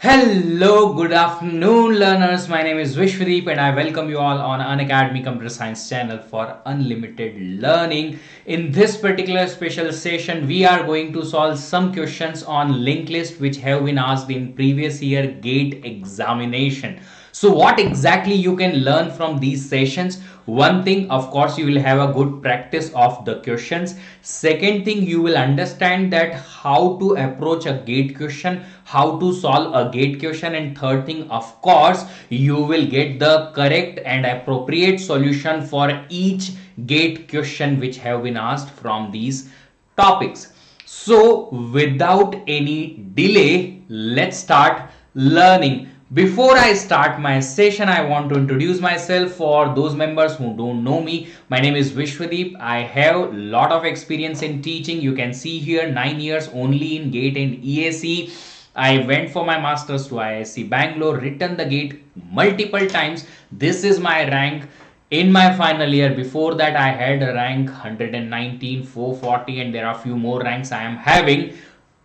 Hello, good afternoon, learners. My name is Vishvadeep, and I welcome you all on Unacademy Computer Science Channel for unlimited learning. In this particular special session, we are going to solve some questions on linked list which have been asked in previous year GATE examination. So what exactly you can learn from these sessions? One thing, of course, you will have a good practice of the questions. Second thing, you will understand that how to approach a GATE question, how to solve a GATE question. And third thing, of course, you will get the correct and appropriate solution for each GATE question which have been asked from these topics. So without any delay, let's start learning. Before I start my session, I want to introduce myself for those members who don't know me. My name is Vishvadeep. I have a lot of experience in teaching. You can see here 9 years only in GATE and EAC. I went for my masters to IISc Bangalore, written the GATE multiple times. This is my rank in my final year. Before that, I had a rank 119, 440, and there are few more ranks I am having.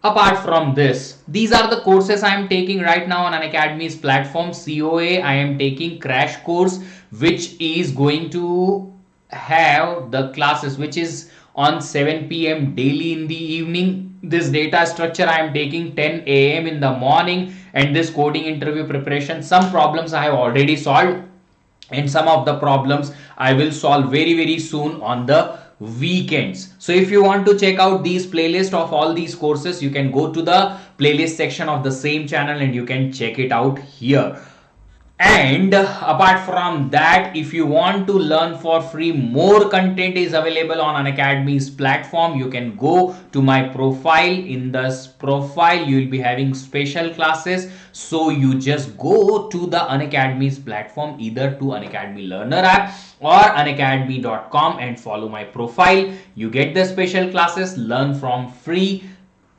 Apart from this, these are the courses I am taking right now on Unacademy's platform. COA, I am taking crash course which is going to have the classes which is on 7 p.m. daily in the evening. This data structure I am taking 10 a.m. in the morning, and this coding interview preparation, some problems I have already solved and some of the problems I will solve very soon on the weekends. So if you want to check out these playlists of all these courses, you can go to the playlist section of the same channel and you can check it out here. And apart from that, if you want to learn for free, more content is available on Unacademy's platform. You can go to my profile. In this profile, you will be having special classes. So you just go to the Unacademy's platform, either to Unacademy Learner app or unacademy.com, and follow my profile. You get the special classes, learn from free.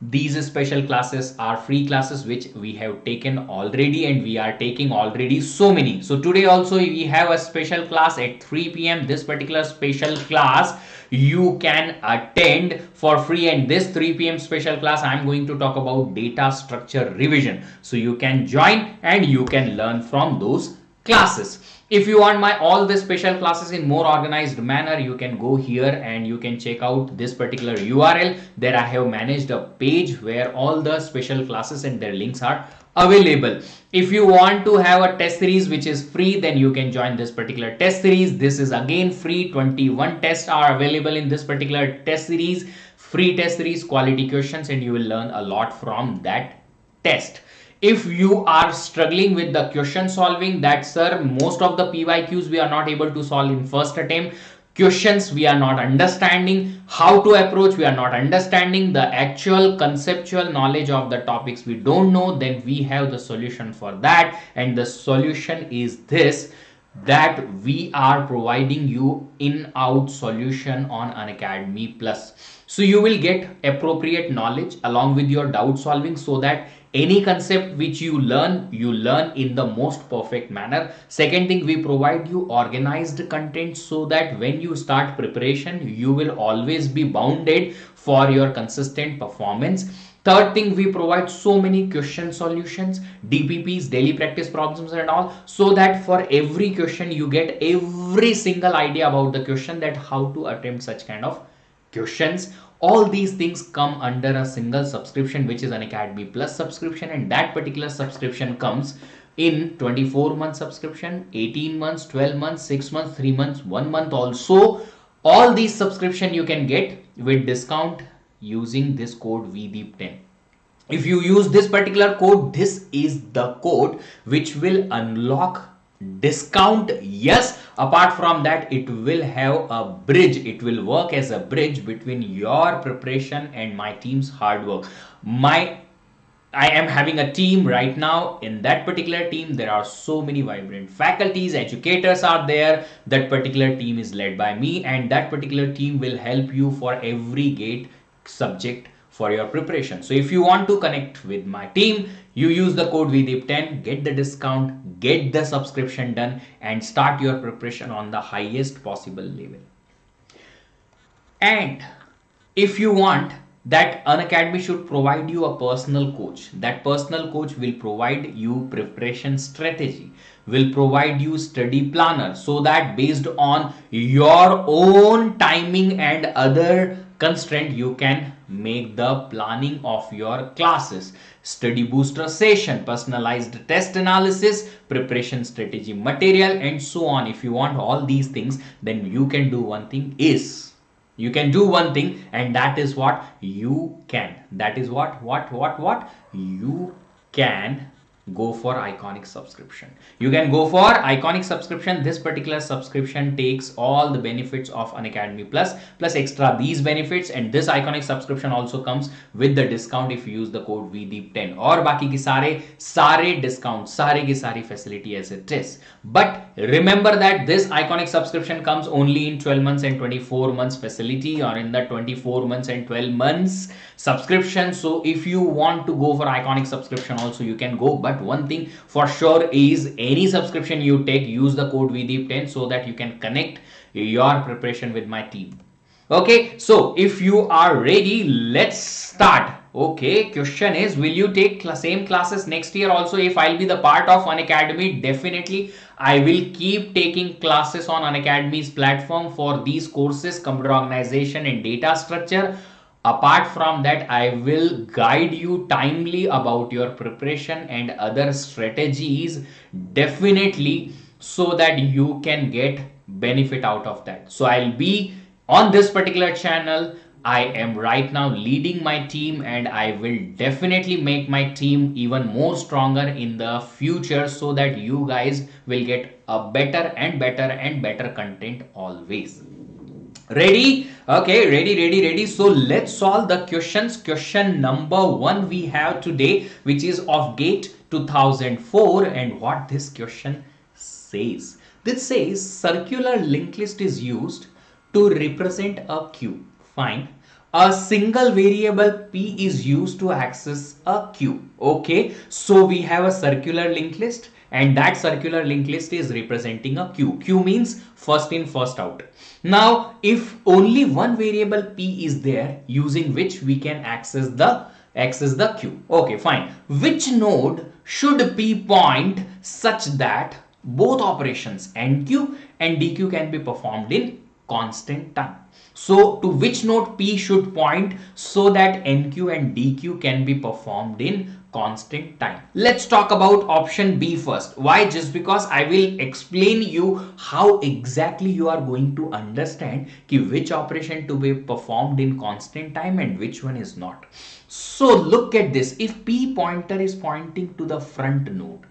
These special classes are free classes which we have taken already, and we are taking already so many. So today also we have a special class at 3 p.m. This particular special class you can attend for free, and this 3 p.m. special class I am going to talk about data structure revision. So you can join and you can learn from those classes. If you want my all the special classes in more organized manner, you can go here and you can check out this particular URL. There I have managed a page where all the special classes and their links are available. If you want to have a test series which is free, then you can join this particular test series. This is again free. 21 tests are available in this particular test series. Free test series, quality questions, and you will learn a lot from that test. If you are struggling with the question solving, that sir, most of the PYQs we are not able to solve in first attempt, questions we are not understanding, how to approach we are not understanding, the actual conceptual knowledge of the topics we don't know, then we have the solution for that. And the solution is this, that we are providing you in-out solution on Unacademy Plus. So you will get appropriate knowledge along with your doubt solving, so that any concept which you learn in the most perfect manner. Second thing, we provide you organized content so that when you start preparation, you will always be bounded for your consistent performance. Third thing, we provide so many question solutions, DPPs, daily practice problems and all, so that for every question you get every single idea about the question, that how to attempt such kind of questions. All these things come under a single subscription, which is an Unacademy Plus subscription, and that particular subscription comes in 24-month subscription, 18 months, 12 months, 6 months, 3 months, 1 month also. All these subscription you can get with discount using this code VDEEP10. If you use this particular code, this is the code which will unlock discount. Yes, apart from that, it will have a bridge, it will work as a bridge between your preparation and my team's hard work. I am having a team right now. In that particular team, there are so many vibrant faculties, educators are there. That particular team is led by me, and that particular team will help you for every GATE subject for your preparation. So if you want to connect with my team, you use the code VDEEP10, get the discount, get the subscription done, and start your preparation on the highest possible level. And if you want that Unacademy should provide you a personal coach. That personal coach will provide you preparation strategy, will provide you study planner, so that based on your own timing and other constraint you can make the planning of your classes, study booster session, personalized test analysis, preparation strategy material, and so on. If you want all these things, then you can do one thing, and that is what you can, that is what you can go for iconic subscription. You can go for iconic subscription. This particular subscription takes all the benefits of Unacademy plus extra these benefits, and this iconic subscription also comes with the discount if you use the code VDEEP10, और बाकी की सारे discount, सारे की सारी facility as it is. But remember that this iconic subscription comes only in 12 months and 24 months facility, or in the 24 months and 12 months subscription. So if you want to go for iconic subscription also, you can go. But one thing for sure is, any subscription you take, use the code VDEEP10 so that you can connect your preparation with my team. Okay, so if you are ready, let's start. Okay, question is, will you take same classes next year also? If I'll be the part of Unacademy, definitely I will keep taking classes on Unacademy's platform for these courses, computer organization and data structure. Apart from that, I will guide you timely about your preparation and other strategies, definitely, so that you can get benefit out of that. So I'll be on this particular channel. I am right now leading my team, and I will definitely make my team even more stronger in the future, so that you guys will get a better and better content always. Ready? Okay, ready. So let's solve the questions. Question number 1 we have today, which is of GATE 2004, and what this question says. This says circular linked list is used to represent a queue. Fine. A single variable P is used to access a queue. Okay, so we have a circular linked list, and that circular linked list is representing a queue. Queue means first in, first out. Now, if only one variable P is there, using which we can access the queue. Okay, fine. Which node should P point such that both operations NQ and DQ can be performed in constant time? So to which node P should point so that NQ and DQ can be performed in constant time? Let's talk about option B first. Why? Just because I will explain you how exactly you are going to understand which operation to be performed in constant time and which one is not. So look at this. If P pointer is pointing to the front node,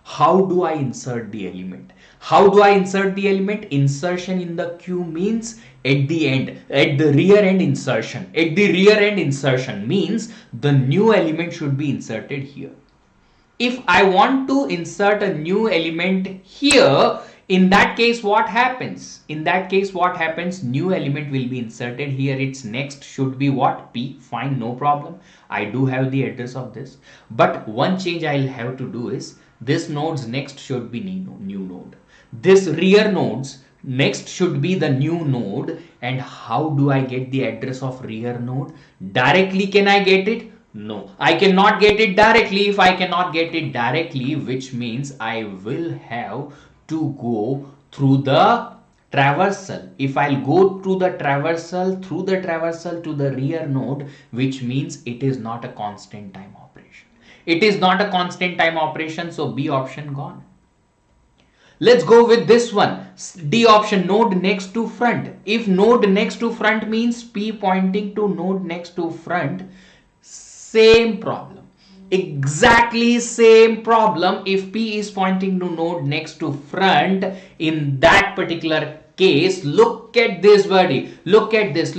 how do I insert the element? How do I insert the element? Insertion in the queue means at the end, at the rear end insertion. At the rear end insertion means the new element should be inserted here. If I want to insert a new element here, in that case what happens? In that case what happens? New element will be inserted here. Its next should be what? P. Fine, no problem. I do have the address of this. But one change I'll have to do is, this node's next should be new node. This rear node's next should be the new node. And how do I get the address of rear node? Directly can I get it? No, I cannot get it directly. If I cannot get it directly, which means I will have to go through the traversal. If I'll go through the traversal to the rear node, which means it is not a constant time operation. It is not a constant time operation, so B option gone. Let's go with this one. D option, node next to front. If node next to front means P pointing to node next to front, same problem. Exactly same problem. If P is pointing to node next to front, in that particular case, look at this, buddy. Look at this.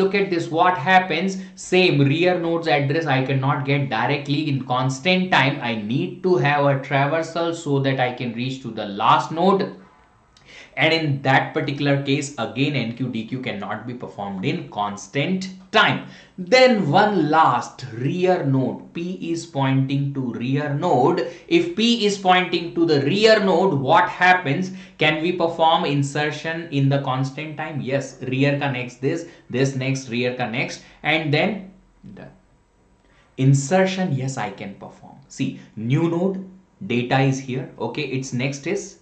What happens? Same rear node's address I cannot get directly in constant time. I need to have a traversal so that I can reach to the last node. And in that particular case, again NQ DQ cannot be performed in constant time. Then one last, rear node. P is pointing to rear node. If P is pointing to the rear node, what happens? Can we perform insertion in the constant time? Yes, rear connects this next, rear connects, and then Done. Insertion, yes, I can perform. See, new node, data is here. Okay, its next is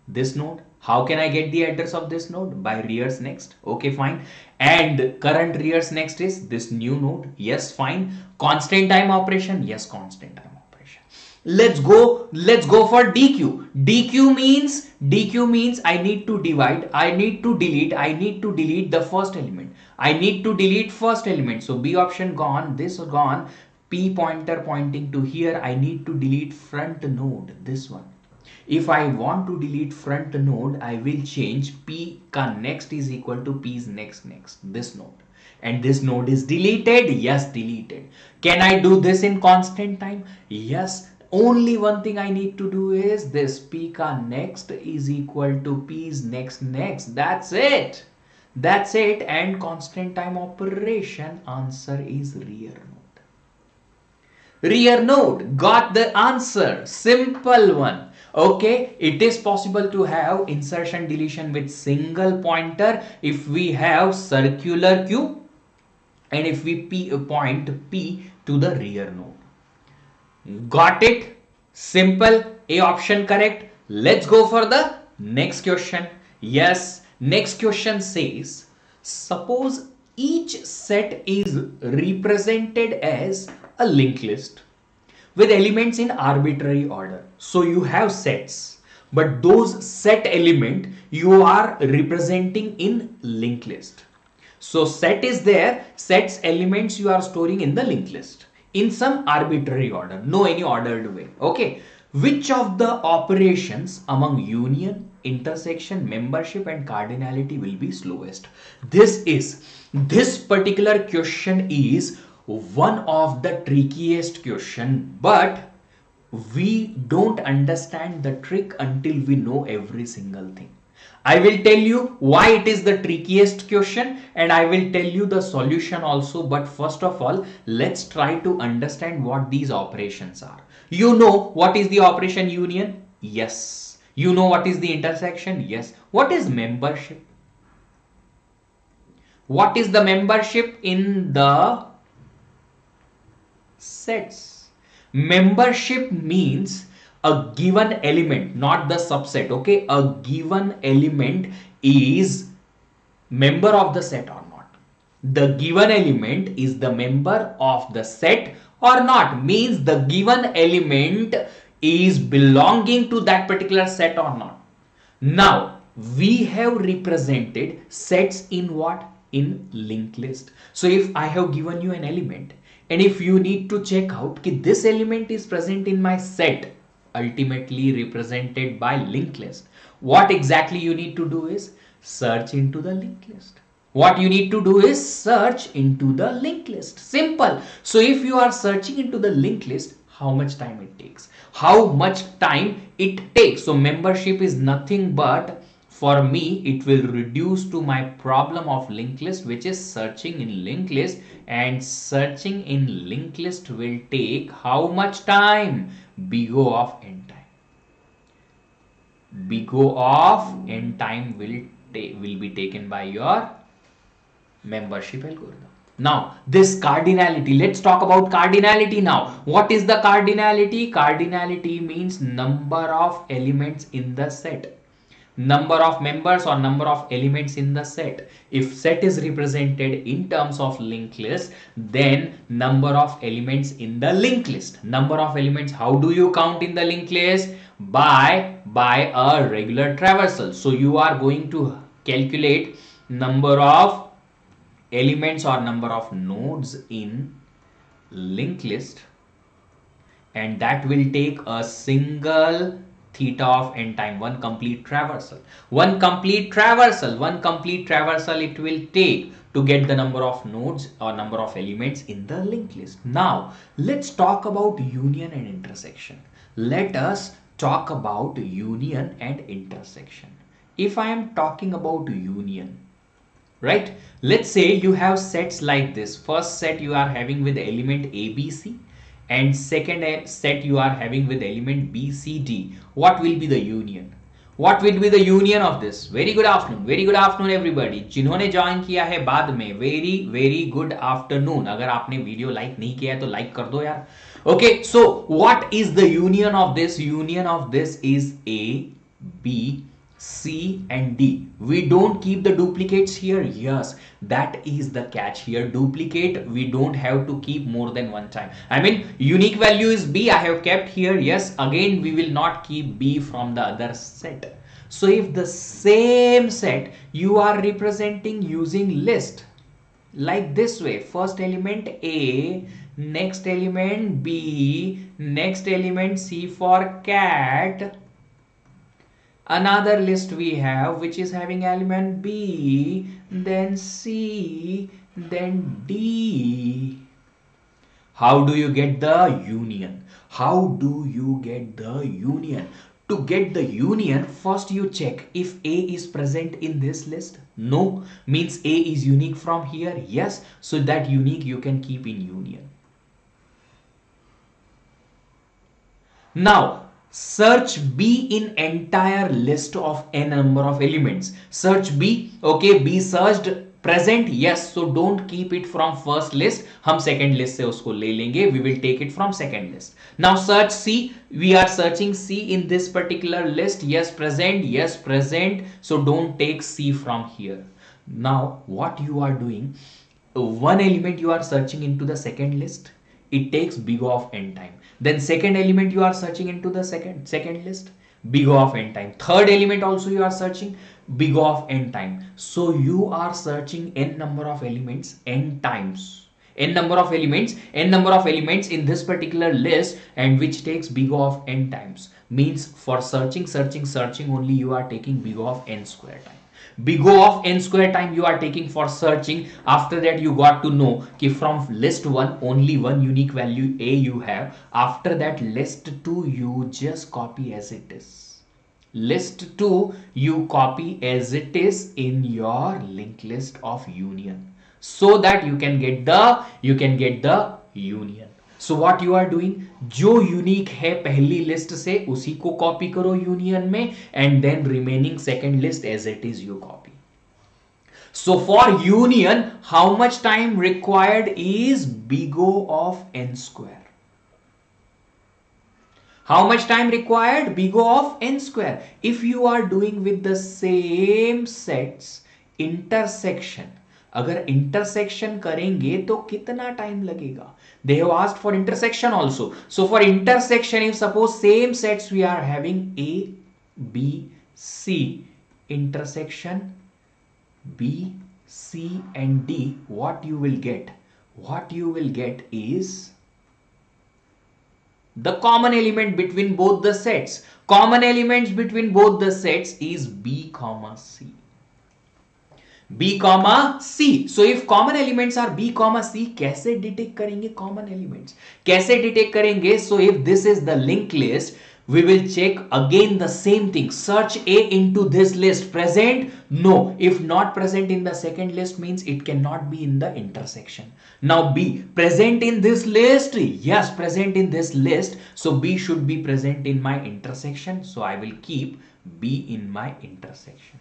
this node. How can I get the address of this node? By rears next. Okay, fine. And current rears next is this new node. Yes, fine. Constant time operation. Yes, constant time operation. Let's go for DQ. DQ means I need to divide, I need to delete the first element. I need to delete first element. So B option gone, this gone, P pointer pointing to here. I need to delete front node, this one. If I want to delete front node, I will change P ka next is equal to P's next, this node. And this node is deleted. Yes, deleted. Can I do this in constant time? Yes. Only one thing I need to do is this P ka next is equal to P's next. That's it. That's it. And constant time operation, answer is rear node. Rear node, got the answer. Simple one. Okay, it is possible to have insertion deletion with single pointer if we have circular queue and if we point P to the rear node. Got it? Simple. A option correct. Let's go for the next question. Yes, next question says, suppose each set is represented as a linked list with elements in arbitrary order. So you have sets, but those set element you are representing in linked list. So set is there, sets elements you are storing in the linked list in some arbitrary order, no any ordered way. Okay, which of the operations among union, intersection, membership and cardinality will be slowest? This particular question is one of the trickiest question, but we don't understand the trick until we know every single thing. I will tell you why it is the trickiest question and I will tell you the solution also, but first of all, let's try to understand what these operations are. You know what is the operation union? Yes. You know what is the intersection? Yes. What is membership? What is the membership in the sets? Membership means a given element, not the subset. Okay, a given element is member of the set or not. The given element is the member of the set or not, means the given element is belonging to that particular set or not. Now we have represented sets in what? In linked list. So if I have given you an element and if you need to check out that this element is present in my set, ultimately represented by linked list, what exactly you need to do is search into the linked list. What you need to do is search into the linked list. Simple. So if you are searching into the linked list, how much time it takes? How much time it takes? So membership is nothing but, for me, it will reduce to my problem of linked list, which is searching in linked list, and searching in linked list will take how much time? Big O of n time. Big O of n time will be taken by your membership algorithm. Now this cardinality, let's talk about cardinality now. What is the cardinality? Cardinality means number of elements in the set, number of members or number of elements in the set. If set is represented in terms of linked list, then number of elements in the linked list. Number of elements, how do you count in the linked list? By a regular traversal. So you are going to calculate number of elements or number of nodes in linked list, and that will take a single theta of n time, one complete traversal it will take to get the number of nodes or number of elements in the linked list. Now let's talk about union and intersection. Let us talk about union and intersection. If I am talking about union, right, let's say you have sets like this. First set you are having with element ABC, and second set you are having with element BCD. What will be the union? What will be the union of this? Very good afternoon everybody. जिन्होंने join किया है बाद में, very good afternoon. अगर आपने video like नहीं किया है तो लाइक कर दो यार. Okay, so what is the union of this? Union of this is A, B, C and D. We don't keep the duplicates here. Yes, that is the catch here. Duplicate we don't have to keep more than one time. I mean, unique value is B. I have kept here. Yes, again we will not keep B from the other set. So if the same set you are representing using list like this way, first element A, next element B, next element C for cat, another list we have which is having element B, then C, then D. How do you get the union? How do you get the union? To get the union, first you check if A is present in this list. No, means A is unique from here. Yes, so that unique you can keep in union. Now, search B in entire list of n number of elements. Search B. Okay, B searched present. Yes, so don't keep it from first list. हम second list से उसको ले लेंगे. We will take it from second list. Now search C. We are searching C in this particular list. Yes, present. Yes, present. So don't take C from here. Now what you are doing? One element you are searching into the second list. It takes big O of n time. Then second element you are searching into the second list, big O of n time. Third element also you are searching, big O of n time. So you are searching n number of elements n times. N number of elements in this particular list, and which takes big O of n times. Means for searching only you are taking big O of n square time. Big O of n square time you are taking for searching. After that you got to know कि from list 1 only one unique value A you have. After that list 2 you just copy as it is. List 2 you copy as it is in your linked list of union, so that you can get the union. So what you are doing, जो unique है पहली list से उसी को copy करो union में, and then remaining second list as it is you copy. So for union, how much time required is big O of n square. How much time required? Big O of n square. If you are doing with the same sets, intersection, अगर intersection करेंगे तो कितना time लगेगा? They have asked for intersection also. So for intersection, if suppose same sets we are having A, B, C, intersection B, C and D, what you will get? What you will get is the common element between both the sets. Common elements between both the sets is B, C. B, C. So if common elements are B, C, कैसे detect करेंगे common elements? कैसे detect करेंगे? So if this is the linked list, we will check again the same thing. Search A into this list. Present? No. If not present in the second list, means it cannot be in the intersection. Now B, present in this list? Yes, present in this list. So B should be present in my intersection. So I will keep B in my intersection.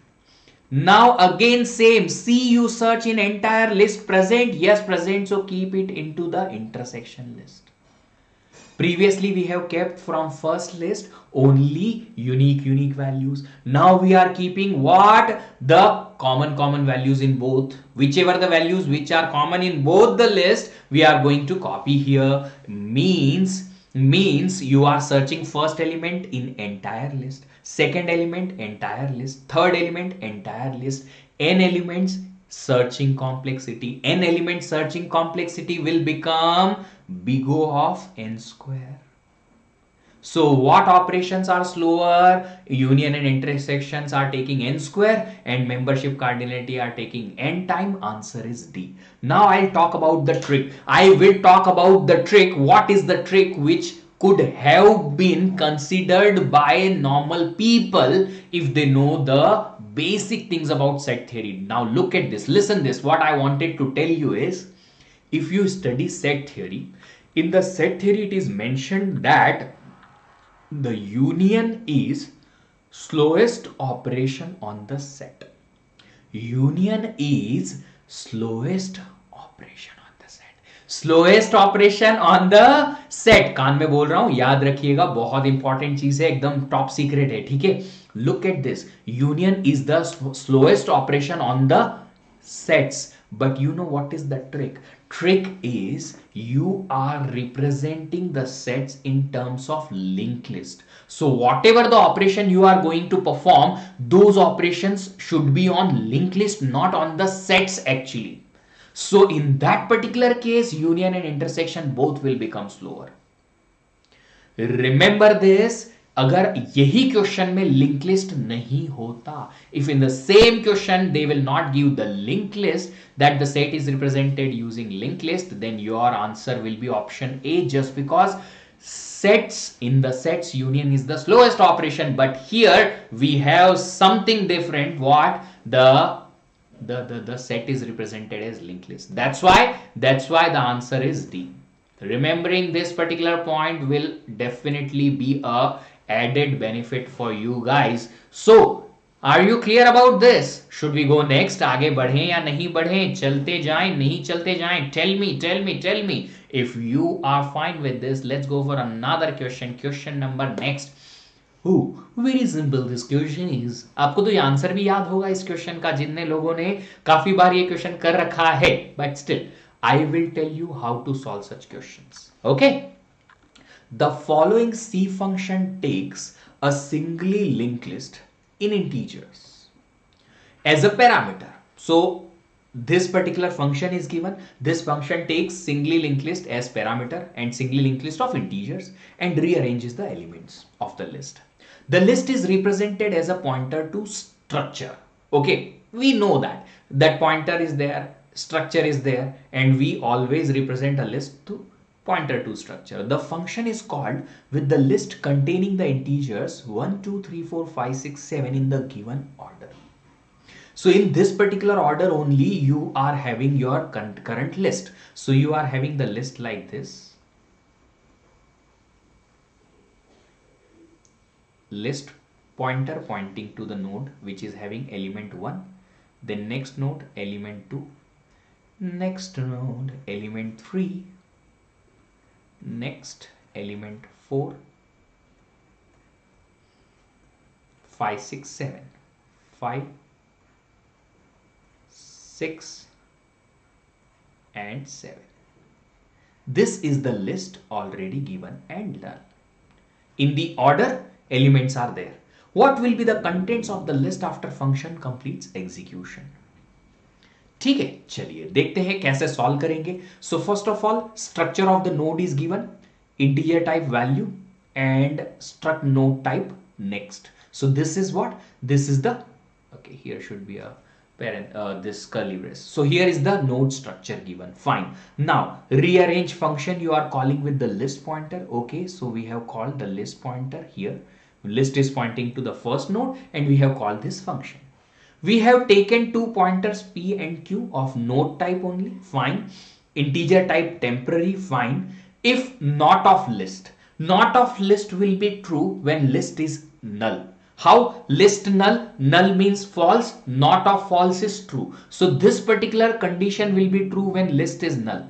Now again same, C you search in entire list. Present? Yes, present. So keep it into the intersection list. Previously we have kept from first list only unique values. Now we are keeping what? The common values in both. Whichever the values which are common in both the list, we are going to copy here. Means you are searching first element in entire list, second element entire list, third element entire list, n elements searching complexity. N element searching complexity will become big O of n square. So what operations are slower? Union and intersections are taking n square, and membership cardinality are taking n time. Answer is D. Now I'll talk about the trick. I will talk about the trick. What is the trick which could have been considered by normal people if they know the basic things about set theory? Now look at this. Listen this. What I wanted to tell you is, if you study set theory, in the set theory it is mentioned that the union is slowest operation on the set. Union is slowest operation on the set. Slowest operation on the set. कान में बोल रहा हूं, याद रखिएगा, बहुत important चीज है, एकदम टॉप सीक्रेट है, ठीक है. Look at this. Union is the slowest operation on the sets. But you know what is the trick? Trick is you are representing the sets in terms of linked list. So whatever the operation you are going to perform, those operations should be on linked list, not on the sets actually. So in that particular case, union and intersection both will become slower. Remember this. अगर यही question में link list नहीं होता, if in the same question they will not give the link list that the set is represented using link list, then your answer will be option A, just because sets, in the sets union is the slowest operation. But here we have something different. What? The set is represented as linked list. That's why the answer is D. Remembering this particular point will definitely be a added benefit for you guys. So are you clear about this? Should we go next? आगे बढ़ें या नहीं बढ़ें? चलते जाएं, नहीं चलते जाएं? Tell me. If you are fine with this, let's go for another question. Question number next. Very simple this question is. आपको तो ये आंसर भी याद होगा इस क्वेश्चन का, जितने लोगों ने काफी बार ये क्वेश्चन कर रखा है. But still, I will tell you how to solve such questions. Okay? The following C function takes a singly linked list in integers as a parameter. So this particular function is given. This function takes singly linked list as parameter and singly linked list of integers and rearranges the elements of the list. The list is represented as a pointer to structure. Okay, we know that pointer is there, structure is there, and we always represent a list to pointer to structure. The function is called with the list containing the integers 1, 2, 3, 4, 5, 6, 7 in the given order. So in this particular order only you are having your current list. So you are having the list like this. List pointer pointing to the node which is having element 1, then next node element 2, next node element 3, next element 4, 5, 6, 7, 5, 6 and 7. This is the list already given and done. In the order, elements are there. What will be the contents of the list after function completes execution? ठीक है, चलिए देखते हैं कैसे solve करेंगे. So first of all structure of the node is given, integer type value and struct node type next. So this is what, this is the, okay, here should be a parent, this curly brace. So here is the node structure given. Fine. Now rearrange function you are calling with the list pointer. Okay, so we have called the list pointer here. List is pointing to the first node and we have called this function. We have taken two pointers P and Q of node type only. Fine. Integer type temporary. Fine. If not of list. Not of list will be true when list is null. How? List null. Null means false. Not of false is true. So this particular condition will be true when list is null.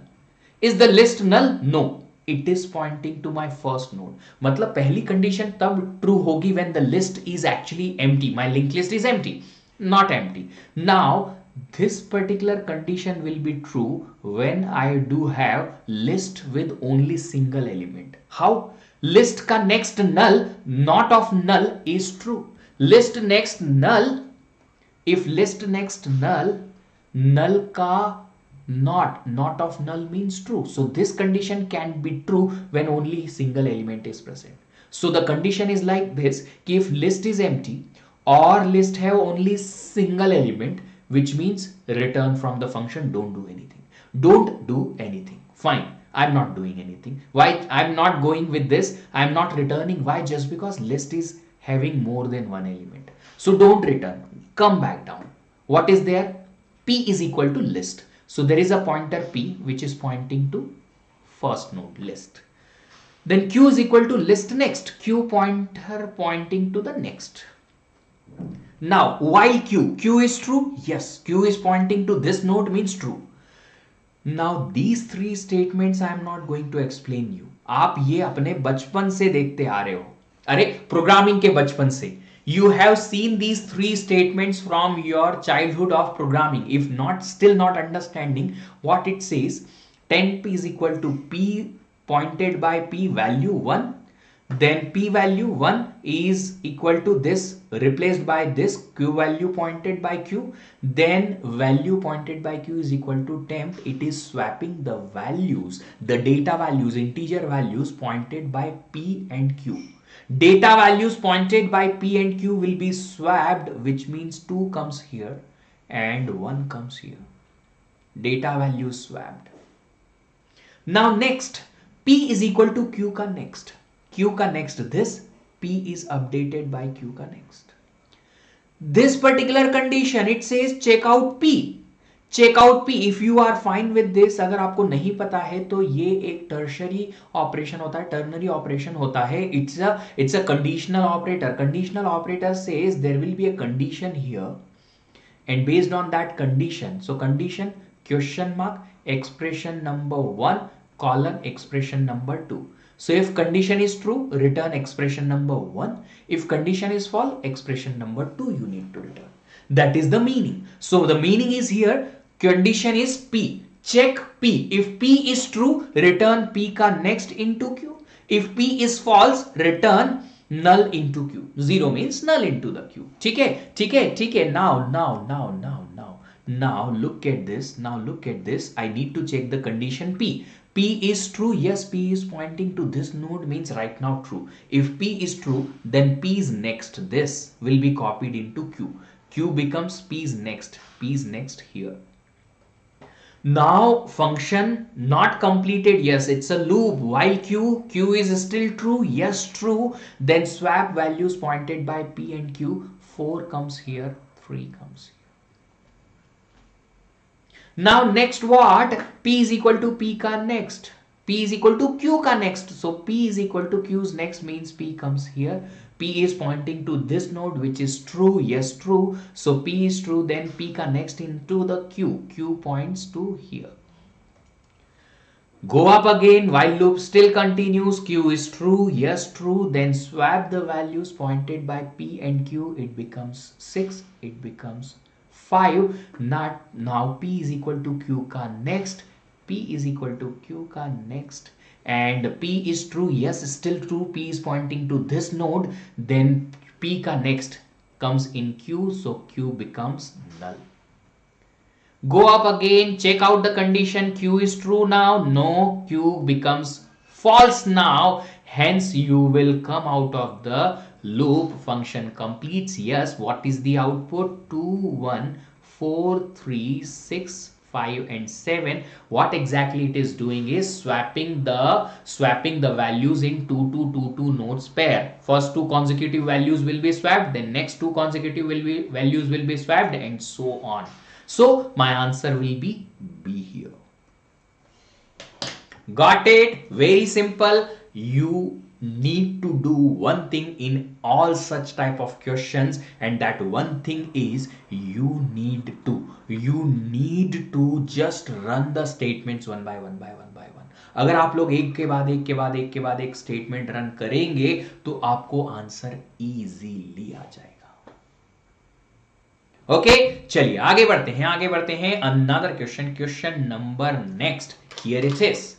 Is the list null? No. It is pointing to my first node. मतलब पहली condition तब true होगी when the list is actually empty. My linked list is empty. Not empty. Now this particular condition will be true when I do have list with only single element. How? List का next null, not of null is true. List next null, if list next null, null का not of null means true. So this condition can be true when only single element is present. So the condition is like this, if list is empty or list have only single element, which means return from the function, don't do anything. Don't do anything. Fine. I'm not doing anything. Why? I'm not going with this. I'm not returning. Why? Just because list is having more than one element. So don't return. Come back down. What is there? P is equal to list. So there is a pointer P which is pointing to first node list. Then Q is equal to list next. Q pointer pointing to the next. Now, while Q is true, yes, Q is pointing to this node means true. Now, these three statements I am not going to explain you. आप ये अपने बचपन से देखते आ रहे हो, अरे programming के बचपन से. You have seen these three statements from your childhood of programming. If not, still not understanding what it says, 10p is equal to p pointed by p value 1. Then p value 1 is equal to this replaced by this q value pointed by q. Then value pointed by q is equal to temp. It is swapping the values, the data values, integer values pointed by p and q. Data values pointed by p and q will be swapped, which means 2 comes here and 1 comes here. Data values swapped. Now next, p is equal to q ka next. Q का next this, P is updated by Q का next. This particular condition, it says check out P. Check out P. If you are fine with this, अगर आपको नहीं पता है तो ये एक tertiary operation होता है, ternary operation होता है. It's a conditional operator. Conditional operator says there will be a condition here, and based on that condition, so condition question mark expression number 1 colon expression number 2. So if condition is true, return expression number 1. If condition is false, expression number 2 you need to return. That is the meaning. So the meaning is here, condition is P. Check P. If P is true, return P ka next into Q. If P is false, return null into Q. 0 means null into the Q. ठीक है, ठीक है, ठीक है. Now look at this. Now look at this. I need to check the condition P. P is true. Yes, P is pointing to this node means right now true. If P is true, then P's next. This will be copied into Q. Q becomes P's next. P's next here. Now function not completed. Yes, it's a loop. While Q is still true. Yes, true. Then swap values pointed by P and Q. 4 comes here. 3 comes here. Now next what? P is equal to P ka next. P is equal to Q ka next. So P is equal to Q's next means P comes here. P is pointing to this node which is true. Yes, true. So P is true. Then P ka next into the Q. Q points to here. Go up again. While loop still continues. Q is true. Yes, true. Then swap the values pointed by P and Q. It becomes 6. It becomes 5. Now P is equal to Q ka next. P is equal to Q ka next. And P is true. Yes, still true. P is pointing to this node. Then P ka next comes in Q. So Q becomes null. Go up again. Check out the condition. Q is true now. No, Q becomes false now. Hence, you will come out of the loop. Function completes. Yes, what is the output? 2 1 4 3 6 5 and 7. What exactly it is doing is swapping the values in 2 2 2 2 nodes pair. First 2 consecutive values will be swapped, then next 2 consecutive values will be swapped, and so on. So my answer will be B here. Got it? Very simple. You need to do one thing in all such type of questions, and that one thing is you need to just run the statements one by one. अगर आप लोग एक के बाद एक statement run करेंगे तो आपको आंसर इजीली आ जाएगा. ओके, चलिए आगे बढ़ते हैं. Another question number next. Here it is.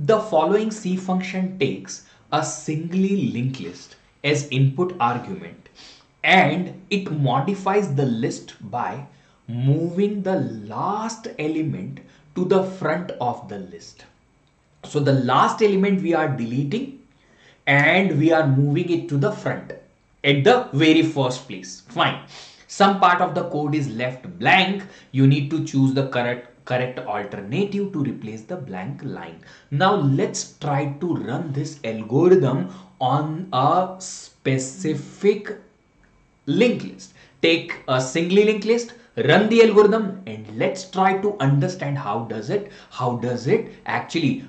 The following C function takes a singly linked list as input argument, and it modifies the list by moving the last element to the front of the list. So the last element we are deleting and we are moving it to the front at the very first place. Fine. Some part of the code is left blank. You need to choose the correct alternative to replace the blank line. Now let's try to run this algorithm on a specific linked list. Take a singly linked list, run the algorithm, and let's try to understand how does it actually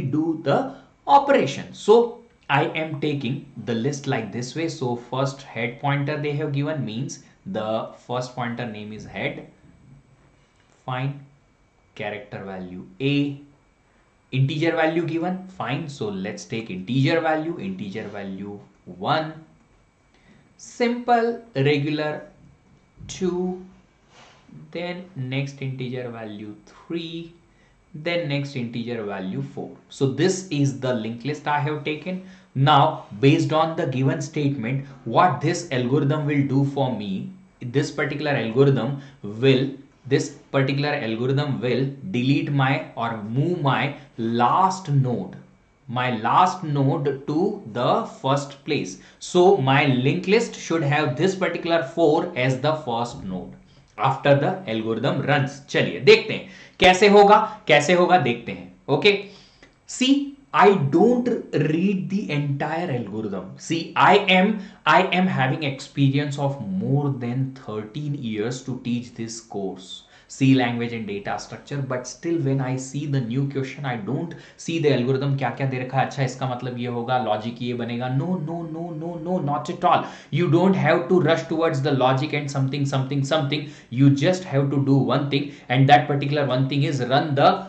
do the operation. So I am taking the list like this way. So first head pointer they have given, means the first pointer name is head. Fine. Character value a, integer value given. Fine. So let's take integer value 1, simple regular 2, then next integer value 3, then next integer value 4. So this is the linked list I have taken. Now based on the given statement, what this algorithm will do for me, this particular algorithm will delete my or move my last node to the first place. So my linked list should have this particular 4 as the first node after the algorithm runs. चलिए देखते हैं कैसे होगा देखते हैं. Okay, see, I don't read the entire algorithm. See, I am having experience of more than 13 years to teach this course, C language and data structure, but still when I see the new question, I don't see the algorithm क्या क्या दे रखा है. अच्छा इसका मतलब ये होगा, logic ये बनेगा. No, not at all. You don't have to rush towards the logic and something. You just have to do one thing, and that particular one thing is run the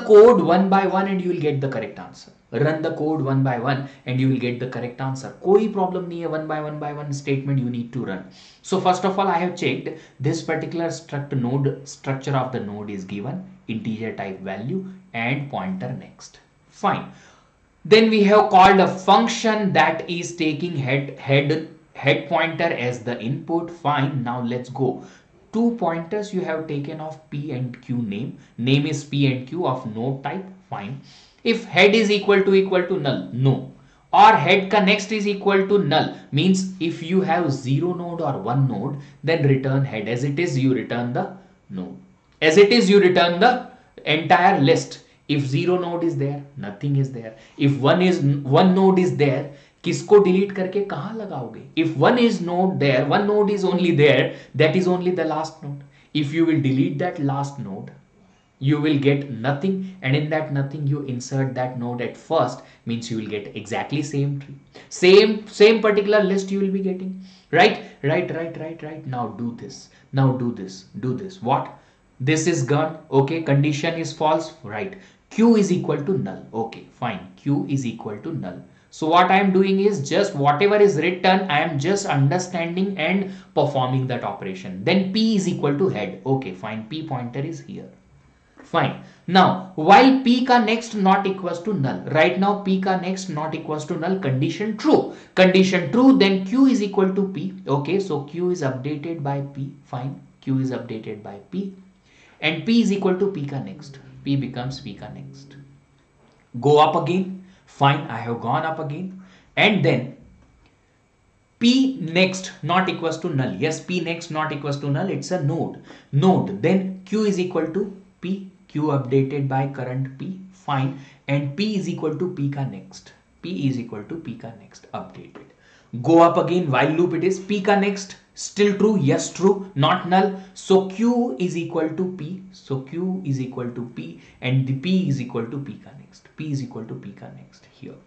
code one by one, and you will get the correct answer. Run the code one by one and you will get the correct answer. कोई problem नहीं है, one by one statement you need to run. So first of all, I have checked this particular structure of the node is given, integer type value and pointer next. Fine. Then we have called a function that is taking head pointer as the input. Fine. Now let's go. 2 pointers you have taken of p and q name. Name is p and q of node type. Fine. If head is equal to null, no. Or head ka next is equal to null, means if you have 0 node or 1 node, then return head. As it is, you return the node. As it is, you return the entire list. If 0 node is there, nothing is there. If one node is there, किसको delete करके कहाँ लगाओगे? If one node is only there, that is only the last node. If you will delete that last node, you will get nothing, and in that nothing you insert that node at first, means you will get exactly same tree, same particular list you will be getting. Right. Now do this. What? This is gone. Okay, condition is false. Right. Q is equal to null. Okay, fine. Q is equal to null. So what I am doing is just whatever is written, I am just understanding and performing that operation. Then P is equal to head. Okay, fine. P pointer is here. Fine. Now, while P ka next not equals to null, right now P ka next not equals to null, condition true, then Q is equal to P. Okay, so Q is updated by P. Fine. Q is updated by P, and P is equal to P ka next. P becomes P ka next. Go up again. Fine. I have gone up again, and then P next not equals to null. Yes, P next not equals to null. It's a node. Then Q is equal to P. Q updated by current P. Fine. And P is equal to P ka next. P is equal to P ka next updated. Go up again. While loop it is P ka next. Still true. Yes, true. Not null. So Q is equal to P. So Q is equal to P, and the P is equal to P ka next. P is equal to P ka next here.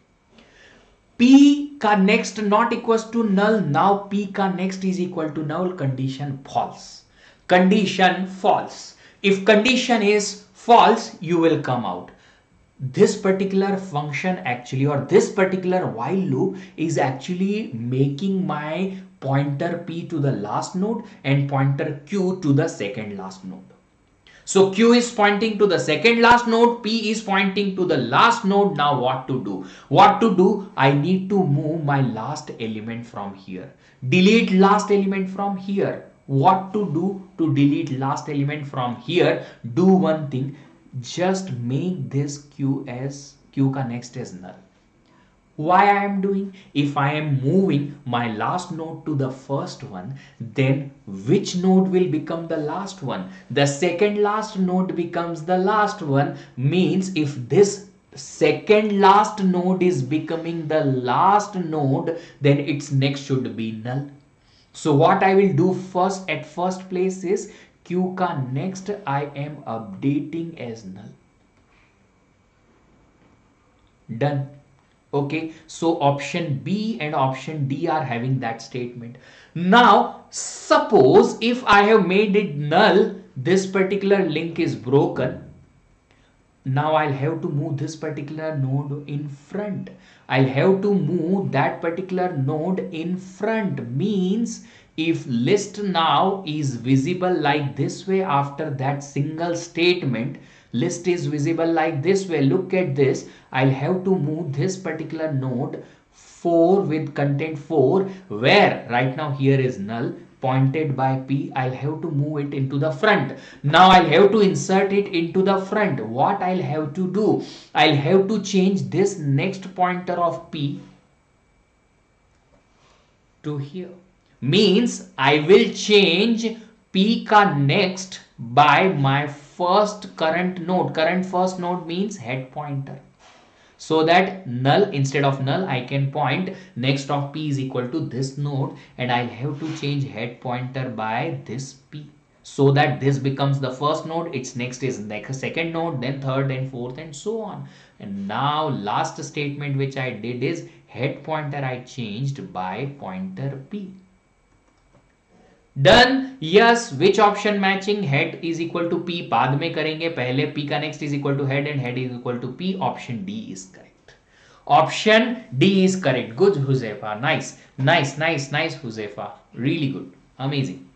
P ka next not equals to null. Now P ka next is equal to null. Condition false. Condition false. If condition is false, you will come out. This particular function actually, or this particular while loop is actually making my pointer P to the last node and pointer Q to the second last node. So Q is pointing to the second last node, P is pointing to the last node. Now what to do? I need to move my last element from here. Delete last element from here. What to do to delete last element from here? Do one thing. Just make this Q ka next as null. Why I am doing? If I am moving my last node to the first one, then which node will become the last one? The second last node becomes the last one. Means if this second last node is becoming the last node, then its next should be null. So what I will do first at first place is Q ka next I am updating as null. Done. Okay, so option B and option D are having that statement. Now suppose if I have made it null, this particular link is broken. Now I'll have to move this particular node in front. I'll have to move that particular node in front, means if list now is visible like this way after that single statement, list is visible like this way. Look at this. I'll have to move this particular node 4 with content 4, where right now here is null pointed by P. I'll have to move it into the front. Now I'll have to insert it into the front. What I'll have to do? I'll have to change this next pointer of P to here. Means I will change P ka next by my first current node. Current first node means head pointer. So that null, instead of null, I can point next of P is equal to this node, and I'll have to change head pointer by this P, so that this becomes the first node, its next is next second node, then third and fourth and so on. And now last statement which I did is head pointer I changed by pointer P. Done. Yes, which option matching? Head is equal to P बाद में करेंगे, पहले P का next is equal to head and head is equal to P. Option D is correct. Option D is correct. Good, Huzefa. Nice, Huzefa. Really good. Amazing.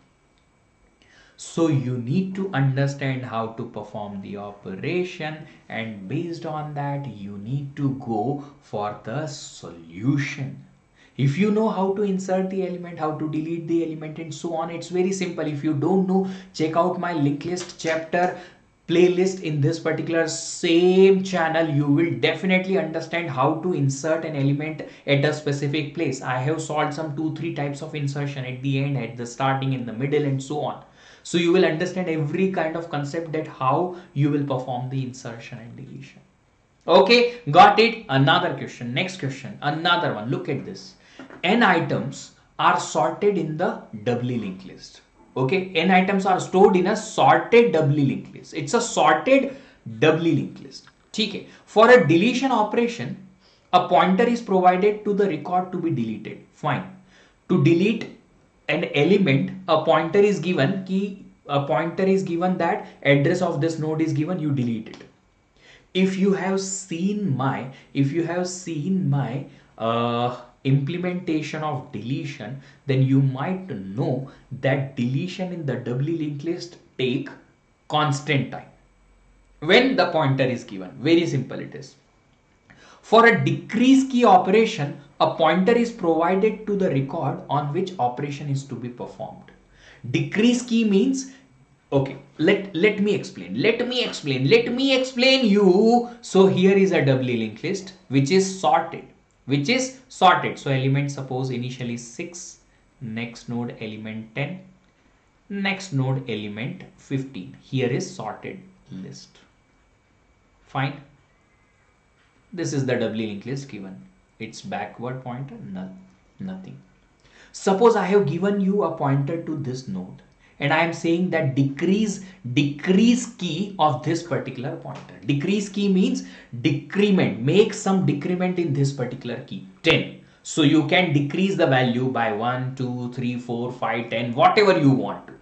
So you need to understand how to perform the operation, and based on that you need to go for the solution. If you know how to insert the element, how to delete the element and so on, it's very simple. If you don't know, check out my linked list chapter playlist in this particular same channel. You will definitely understand how to insert an element at a specific place. I have solved some 2-3 types of insertion at the end, at the starting, in the middle and so on. So you will understand every kind of concept that how you will perform the insertion and deletion. Okay, got it. Another question, next question, another one. Look at this. N items are sorted in the doubly linked list. Okay, N items are stored in a sorted doubly linked list. It's a sorted doubly linked list. Okay. For a deletion operation, a pointer is provided to the record to be deleted. Fine. To delete an element, a pointer is given. A pointer is given that address of this node is given. You delete it. If you have seen my implementation of deletion, then you might know that deletion in the doubly linked list take constant time when the pointer is given. Very simple it is. For a decrease key operation, a pointer is provided to the record on which operation is to be performed. Decrease key means, okay, let me explain you. So here is a doubly linked list which is sorted. So element, suppose initially 6, next node element 10, next node element 15. Here is sorted list. Fine. This is the doubly linked list given. Its backward pointer, null, nothing. Suppose I have given you a pointer to this node, and I am saying that decrease key of this particular pointer. Decrease key means decrement. Make some decrement in this particular key, 10. So you can decrease the value by 1, 2, 3, 4, 5, 10, whatever you want to.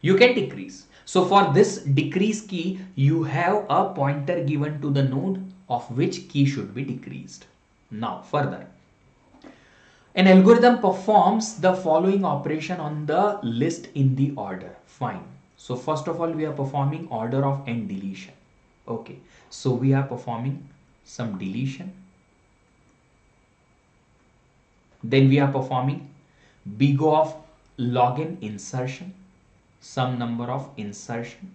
You can decrease. So for this decrease key, you have a pointer given to the node of which key should be decreased. Now further, an algorithm performs the following operation on the list in the order. Fine. So first of all, we are performing order of n deletion. Okay. So we are performing some deletion. Then we are performing big O of log n insertion, some number of insertion.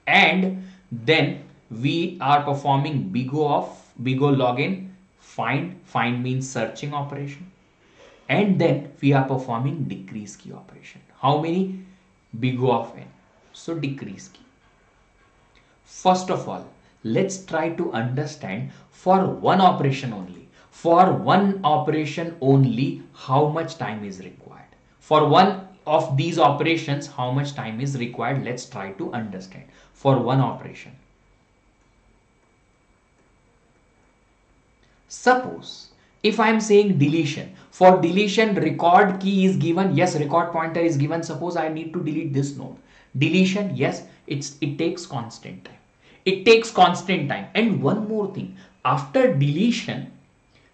And then we are performing big O log n find means searching operation, and then we are performing decrease key operation. How many? Big O of n. So decrease key. First of all, let's try to understand for one operation only. For one operation only, how much time is required? For one of these operations, how much time is required? Let's try to understand. For one operation, suppose if I am saying deletion, for deletion record key is given, yes, record pointer is given. Suppose I need to delete this node. Deletion, yes, it takes constant time. It takes constant time. And one more thing, after deletion,